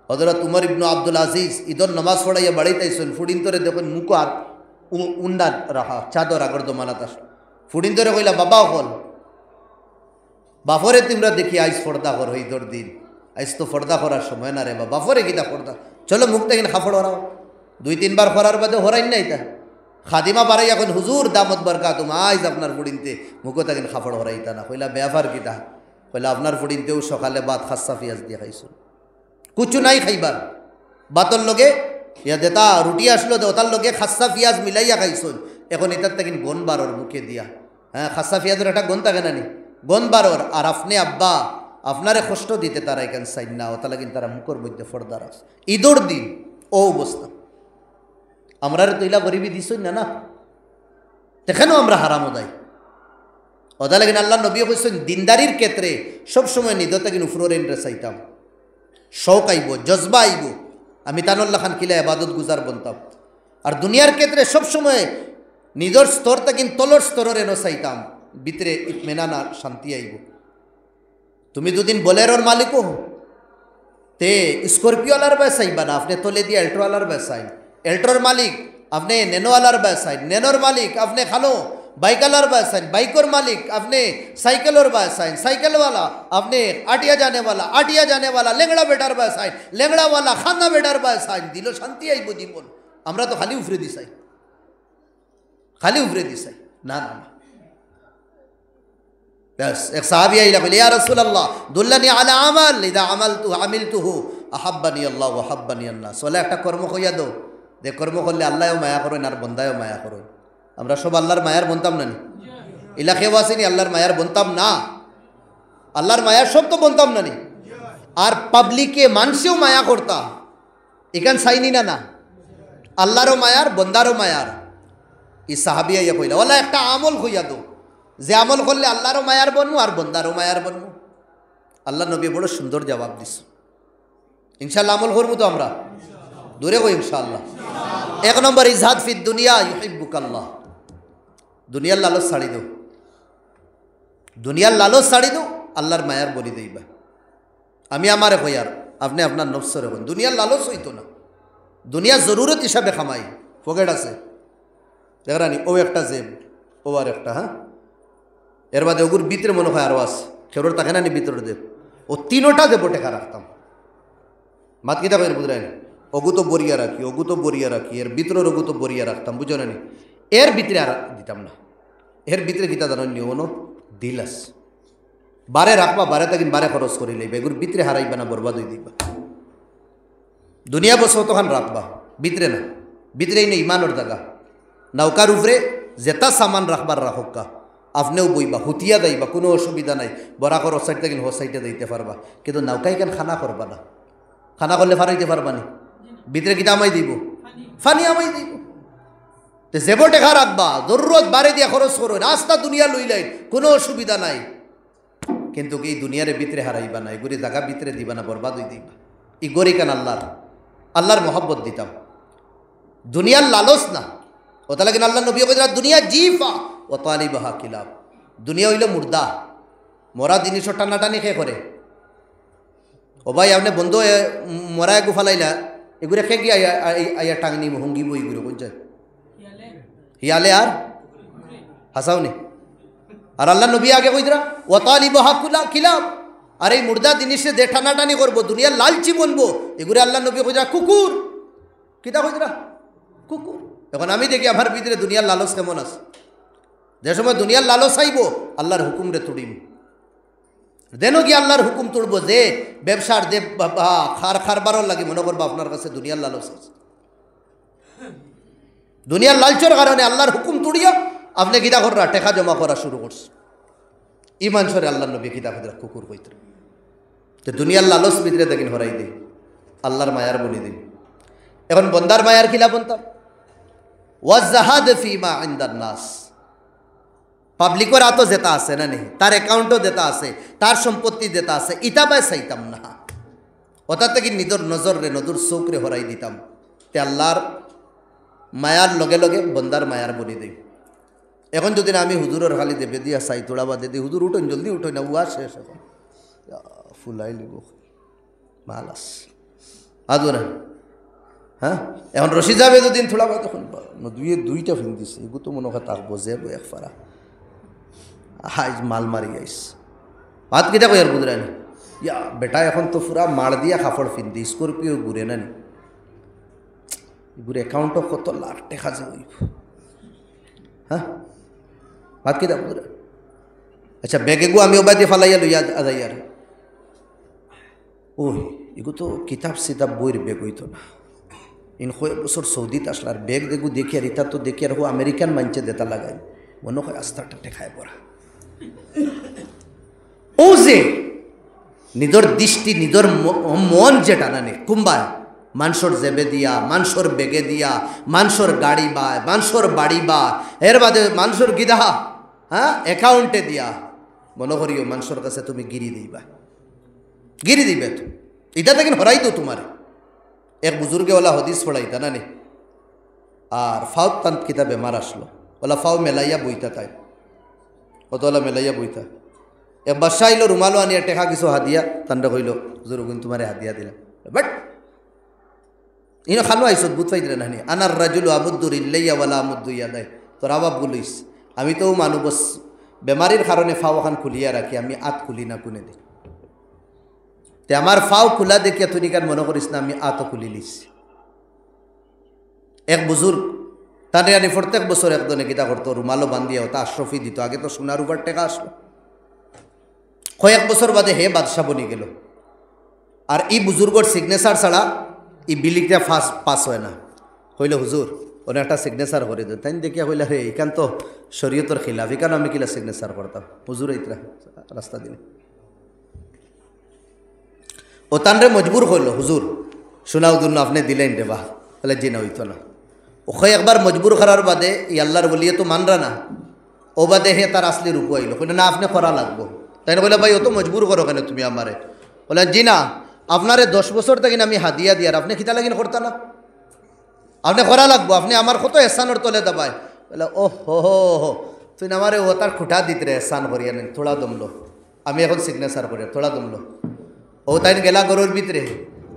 হযরত উমর ইবনে আব্দুল আজিজ ঈদর নামাজ পড়াইয়া বাড়িতে আইসেন। ফুডিন তোরে দেখুন মুখ আর উন্ডা রাখা চাদর আগর দমানাত আস। ফুডিন তোরে কইলা বাবা হল বাফরে তোমরা দেখি আইস ফর্দা কর ঈদর দিন, আইস তো ফর্দা করার সময় না রে বা বাফরে কিতা ফর্দা, চলো মুখ থেকে খাফড় হরাও। 2-3 বার করার বাদে হরাইন নাই তা খাদিমা বাড়াই এখন হুজুর দামত বরকাতুম আইজ আপনার ফুডিনতে মুখো তাকিন খাফড় হরাইতা না। কইলা ব্যাপার কিতা? কইলা আপনার ফুডিনতেও সকালে ভাত খাস্সা পিঁয়াজ দিয়ে খাইছো, কুচু নাই খাইবার, বাতর লগে ইয়া দেতা রুটি আসলো দে ওতার লগে খাস্সা পিঁয়াজ মিলাইয়া খাইছো। এখন এটার তাকিন গন বারোর মুখে দিয়া, হ্যাঁ খাস্সা পিঁয়াজের একটা গন থাকে না নি, গন বারোর। আর আপনি আব্বা আপনারে কষ্ট দিতে তারা এখান সাইন না, ওতা লাগিন তারা মুখর মধ্যে ফর্দার আছে ঈদর দিন। ও অবস্থা আমরা তৈলা গরিবী দিছই না না, সেখানেও আমরা হারামো দেয়। ওদা লাগিন আল্লাহ নবী কইছেন দিনদারির ক্ষেত্রে সবসময় নিদতা কিন উফরোর এন্ট্রে চাইতাম, শৌক আইব, জজবা আইব। আমি তানুল্লাহ খান কিলা এবাদত গুজার বনতাম। আর দুনিয়ার ক্ষেত্রে সবসময় নিজের স্তর তাকিন তলর স্তরের এনো চাইতাম, ভিতরে ইতমেনান আর শান্তি আইব। তুমি দুদিন বোলেরোর মালিকও তে স্করপিওলার বেসাইবা না, আপনি তলে দিয়ে এল্ট্রোওয়ালার বেসাইন। এল্ট্রোর মালিক আপনি নেনোওয়ালার বেসাইন, নেনোর মালিক আপনি খানো বাইকালার বেসাইন, বাইকর মালিক আপনি সাইকেলের বেসাইন, সাইকেলওয়ালা আপনি আটিয়া জানে वाला লেংড়া বেটার বেসাইন, লেংড়াওয়ালা খানা বেটার বেসাইন। দিল শান্তি আইব জীবন। আমরা তো খালি উফরে দিছাই, খালি উফরে দিছাই। না না না, बस एक साहबी आइला बोले या रसूल अल्लाह दुल्लनी आला अमल इदा अमिलतुहु अहब्बनी अल्लाह व अहब्बनी अन्नास। বলে একটা কর্ম কইয়া দাও, যে কর্ম করলে আল্লাহও মায়া করেন আর বন্দায়ও মায়া করেন। আমরা সব আল্লাহর মায়ার বনতাম না নি? ইলাকে ওয়াসিনি আল্লাহর মায়ার বনতাম না? আল্লাহর মায়ার সব তো বনতাম না নি? আর পাবলিকে মানুষেও মায়া করতাম, এখান চাইনি না না আল্লাহরও মায়ার বন্দারও মায়ার। এই সাহাবি আইয়া কইলা ওলা একটা আমল কইয়া দাও, যে আমল করলে আল্লাহরও মায়ার বনবো আর বন্দারও মায়ার বনবো। আল্লাহ নবী বড় সুন্দর জবাব দিস, ইনশাল্লাহ আমল করবো তো আমরা, দূরে কই ইনশাআল্লাহ। 1 নম্বর ইজহাদ ফি দুনিয়া ইউহিব্বুকাল্লাহ। দুনিয়ার লালচ ছাড়ি দাও, দুনিয়ার লালচ ছাড়ি দাও, আল্লাহর মায়ার বলি দেইবা। আমি আমারে কই আর আপনি আপনার নফসরে কোন দুনিয়ার লালচ হইতো না, দুনিয়া জরুরত হিসাবে খামাই। পকেট আছে দেখরানি, ও একটা জেব, ও আর একটা, হ্যাঁ এর বাদে ওগুর ভিতরে মনে হয় আরও আছে, খেরোর থাকে না নি ভিতরে দেব, ও 3টা দেব টেকা রাখতাম। মাত কিতা কইর বুঝলেন? ওগু তো বরিয়া রাখি, ওগু তো বরিয়া রাখি, এর ভিতরের ওগু তো বরিয়া রাখতাম, বুঝো না নি? এর ভিতরে আর দিতাম না। এর ভিতরে কিতা জানেন নি? ওনো দিলাস বারে রাখবা, বারে তাকিন বারে খরচ করি লইবা, এগুর ভিতরে হারাইবা না, বরবাদ হয়ে দিবা। দুনিয়া বসো তখন রাখবা, ভিতরে না। ভিতরেই নেই ইমানোর জায়গা। নৌকার উপরে যেটা সামান রাখবার রাখকা, আপনিও বইবা, হুতিয়া যাইবা, কোনো অসুবিধা নাই। বড়া কর সাইড থেকে হো সাইডে দিতে পারবা, কিন্তু নৌকায় কেন খানা করবা না? খানা করলে ফারাইতে পারবা না। ভিতরে কিটা আমাই দিব, ফানি আমাই দিব। তো যেব টেকা রাখবা, জরুরত বাড়ি দিয়া খরচ করো, রাস্তা দুনিয়া লইলাই, কোনো অসুবিধা নাই। কিন্তু এই দুনিয়ার ভিতরে হারাইবা না, এগুলি জায়গা ভিতরে দিবা না, বরবাদ হয়ে দিবা। ই গরি কেন আল্লাহর মহব্বত দিতাম, দুনিয়ার লালচ না। ও তাহলে কিনা আল্লাহ নবী বলেন দুনিয়া জিফা ও তালিবাহা কিলাব। দুনিয়া হইল মুর্দা, মরা জিনিসও টানাটানি খেয়ে করে। ও ভাই আপনি বন্ধু মরা এগু ফালাইলা, এগুলো খেয়ে গিয়ে আইয়া টাঙনি হঙ্গিব, এগুলো বুঝছেন হিয়ালে আর হাসাওনি। আর আল্লাহ নবী আগে কইতরা ও তালিবাহা কিলাব। আর এই মুর্দা জিনিসে যে টানাটানি করবো, দুনিয়ার লালচি বনবো, এগুলো আল্লাহ নবী কইতরা কুকুর। কিতা কইতরা? কুকুর। এখন আমি দেখি আমার ভিতরে দুনিয়ার লালচ কেমন আছে। যে সময় দুনিয়ার লালচ আইব, আল্লাহর হুকুম রে তুড়িম। দেন কি আল্লাহর হুকুম তুলব, যে ব্যবসার যে খারবারও লাগে মনে করবো আপনার কাছে দুনিয়ার লালচ আছে। দুনিয়ার লালচের কারণে আল্লাহর হুকুম তুড়িয়া আপনি কিতা করা টেকা জমা করা শুরু করছে। ইমান সরে আল্লাহ নবী কিতা কইরা কুকুর কইতে। তো দুনিয়ার লালচ ভিতরে দেখিন হরাই দিই, আল্লাহর মায়ার বলি দিন। এখন বন্দার মায়ার কিলা বনতাম ওয়াজাহাদ ফিমা ইনদান নাস। পাবলিকের আতো যেটা আছে না নেই, তার অ্যাকাউন্টও যেটা আছে, তার সম্পত্তি যেটা আছে, ইটা বাই চাইতাম না। ওটা থেকে নিজের নজরে নদুর চৌকরে হরাই দিতাম। তে আল্লাহর মায়ার লগে লগে বন্দার মায়ার বলি দিই। এখন যদি না আমি হুজুরের খালি দেবে দিয়া চাই তোড়া বা দিদি হুজুর উঠোন জলদি উঠোই না, উয়া শেষ। এখন ফুলাই লিব মাল আস আদু না হ্যাঁ এখন রশিদ যাবে দুদিন থোড়া বাদ এখন দুইটা ফিন দিছে এগু তো মনে হয় তাক বোঝে এক ফারা হাই মাল মারি গাইস ভাত কিটা কই আর বুঝরানি ইয়া বেটা এখন তো পুরা মার দিয়া কাপড় ফিন দি স্করপিও ঘুরে না নি ঘুরে অ্যাকাউন্টও কত লাখ টাকা যে হইব হ্যাঁ ভাত কিটা বুঝরা আচ্ছা ব্যাগে গু আমি ওবাই দিয়ে ফালাইয়া লইয়া আদাইয়ার ওই এগু তো কিতাব সিতাব বইয়ের বেগ হইতো না ইন কয়েক বছর সৌদিত আসলার বেগ দেখু দেখি আর ইতা তো দেখি আর হো আমেরিকান মানছে দেতা লাগাই মনে হয় আস্থাটা টেকায় পড়া ও যে নিজের দৃষ্টি নিজের মন যেটা নানে কুম্বায় মানুষের জেবে দিয়া মানুষের বেগে দিয়া মানুষের গাড়ি বায় মানুষের বাড়ি বা এর বাদে মানুষের গিদা হ্যাঁ অ্যাকাউন্টে দিয়া মনে করিও মানুষের কাছে তুমি গিরি দিবা গিরি দিবে তো এটা দেখেন হরাই তো তোমার এক বুজুর্গে ওলা হদিস পড়াইতা না নি আর ফাও তান্ত কিতা বেমার আসলো ওলা ফাও মেলাইয়া বইতা তাই কতলা মেলাইয়া বইতা এক বাদশা আইলো রুমালো আনিয়া টেকা কিছু হাদিয়া তান্ডা কইল হুজুর গুণ তোমারে হাদিয়া দিলাম বাট ইনো খানো আইসত বুঝ পাই দিলে নানি আনার রাজুল আমুদ্দুর ইল্লাইয়া ওয়ালা আমুদ্দু ইয়াদাই তোর আবাব বলিস আমি তো মানুষ বস বেমারির কারণে ফাও খান খুলিয়া রাখি আমি আত খুলি না কোনে দিই তে আমার ফাও খোলা দেখিয়া তুই কার মনে করিস না আমি আতও খুলি লিস এক বুজুর্গ তানে আনি প্রত্যেক বছর একজনে গীতা করতো রুমালো বান্ধিয়া হতো আশরফি দিত আগে তো সোনার উপর টেকা আসলো কয়েক বছর বাদে হে বাদশাহ বনি গেল আর এই বুজুর্গর সিগনেচার ছাড়া এই বিলিটা পাস হয় না হইল হুজুর ওনে একটা সিগনেচার করে দেয় তাই দেখিয়া হইলা রে এখান তো শরীয়তর খিলাফ এখানে আমি কিলা সিগনেচার করতাম হুজুর এইতরা রাস্তা দিলে ও তানরে মজবুর হইল হুজুর শোনাউদুর না আপনি দিলেন রে বাহ তাহলে জিনা হইতো না ওখানে একবার মজবুর করার বাদে ই আল্লাহর বলিয়ে তো মানরা না ও বাদে হে তার আসলি রূপ আইল কইলে না আপনি করা লাগবো তাই না বলে ভাই ও তো মজবুর করো কেন তুমি আমারে বলে জি না আপনারে 10 বছর থেকে আমি হাদিয়া দিয়ার আপনি খিতা লাগিন করতা না আপনি করা লাগবো আপনি আমার কত এহসানোর তলে দাবায় বলে ও হো তুই আমারে ও তার খুঁটা দিতে রে এহসান করিয়া নেন থোড়া দমলো আমি এখন সিগনেচার করি থোড়া দমলো ও তাই গেলা গরুর ভিতরে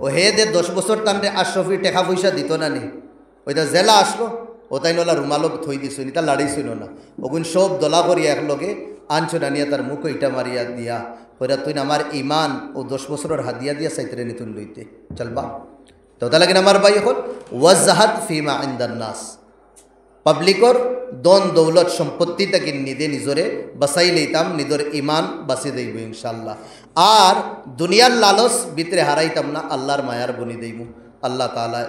ও হে দে 10 বছর টানরে আশরফি টাকা পয়সা দিত না নি ওইটা জেলা আসলো ও তাই নলা রুমালো থই দিছো নি তা লাড়িছিল না ওগুন সব দলা করিয়া একলগে আনছো না নিয়া তার মুখ ইটা মারিয়া দিয়া ওইটা তুই আমার ইমান ও 10 বছরের হাদিয়া দিয়া চাইতে নি তুই লইতে চলবা তো তা লাগে আমার ভাই এখন ওয়াজাহাত ফিমা ইনদান নাস পাবলিকর দন দৌলত সম্পত্তি থেকে নিদে নিজরে বাসাই লইতাম নিজের ইমান বাঁচি দেব ইনশাল্লাহ আর দুনিয়ার লালস ভিতরে হারাইতাম না আল্লাহর মায়ার বনি দেব আল্লাহ তাআলা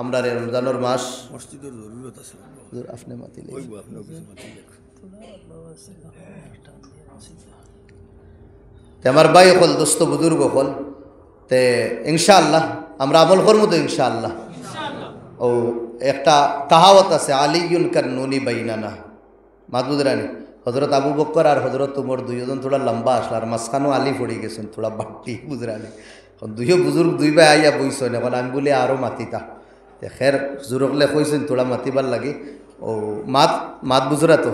আমরা রমজানের মাস মসজিদের জরুরত আছে আপনি মাতিলে আমার ভাই হল দোস্ত বুজুর্গ হল তে ইনশাআল্লাহ আমরা আমল করবো তো ইনশাআল্লাহ ও একটা কাহাওয়াত আছে আলিউন কান্নুনি বাইনানা মাদুদরানি হজরত আবু বক্কর আর হজরত তোমার দুইজন থোড়া লম্বা আসলো আর মাঝখানেও আলি পড়ে গেছেন থোড়া বাট্টি বুজরানি দুইও বুজুর্গ দুই ভাই আইয়া বইছেন এখন আমি বলে আরও মাতিতা খের জুরকলে কইছেন থোড়া মাতিবার লাগে ও মাত বুজরা তো